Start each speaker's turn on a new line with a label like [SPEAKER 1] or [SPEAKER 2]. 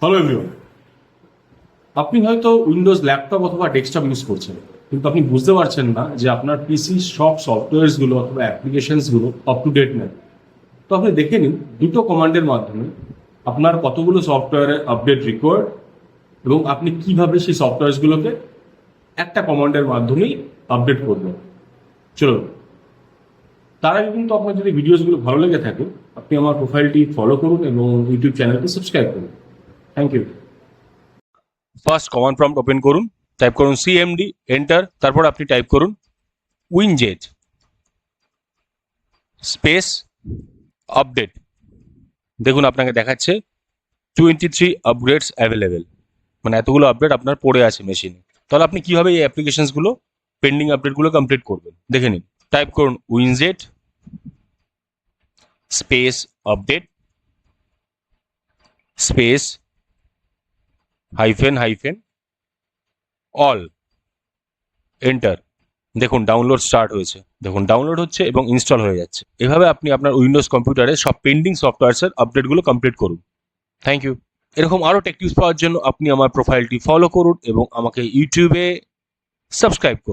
[SPEAKER 1] Hello everyone, আপনি হয়তো Windows laptop অথবা ডেস্কটপ ইউজ করছেন, কিন্তু আপনি বুঝতে পারছেন না যে আপনার পিসি সব সফটওয়্যারসগুলো অথবা অ্যাপ্লিকেশনসগুলো আপ টু ডেট নেই। তো আপনি দেখে নিন দুটো কমান্ডের মাধ্যমে আপনার কতগুলো সফটওয়্যারের আপডেট রিকোয়ার্ড এবং আপনি কিভাবে সেই সফটওয়্যারসগুলোকে একটা কমান্ডের মাধ্যমেই আপডেট করবেন। চলুন, তার আগে কিন্তু আপনার যদি ভিডিওসগুলো ভালো লেগে থাকে, আপনি আমার প্রোফাইলটি ফলো করুন এবং ইউটিউব চ্যানেলটি সাবস্ক্রাইব করুন। Thank you.
[SPEAKER 2] First command prompt open করুন, টাইপ করুন সিএমডি, এন্টার। তারপর আপনি টাইপ করুন উইনজেট স্পেস আপডেট। দেখুন আপনাকে দেখাচ্ছে 23 আপগ্রেডস অ্যাভেলেবেল, মানে এতগুলো আপডেট আপনার পড়ে আছে মেশিনে। তাহলে আপনি কিভাবে এই অ্যাপ্লিকেশনসগুলো পেন্ডিং আপডেটগুলো কমপ্লিট করবেন দেখে নিন। টাইপ করুন winget space update space hyphen hyphen all, enter. দেখুন ডাউনলোড স্টার্ট হয়েছে, দেখুন ডাউনলোড হচ্ছে এবং ইনস্টল হয়ে যাচ্ছে। এভাবে আপনি আপনার উইন্ডোজ কম্পিউটারে সব পেন্ডিং সফটওয়্যারসের আপডেটগুলো কমপ্লিট করুন। Thank you. এরকম আরও টেক টিপস পাওয়ার জন্য আপনি আমার প্রোফাইলটি ফলো করুন এবং আমাকে ইউটিউবে সাবস্ক্রাইব করুন।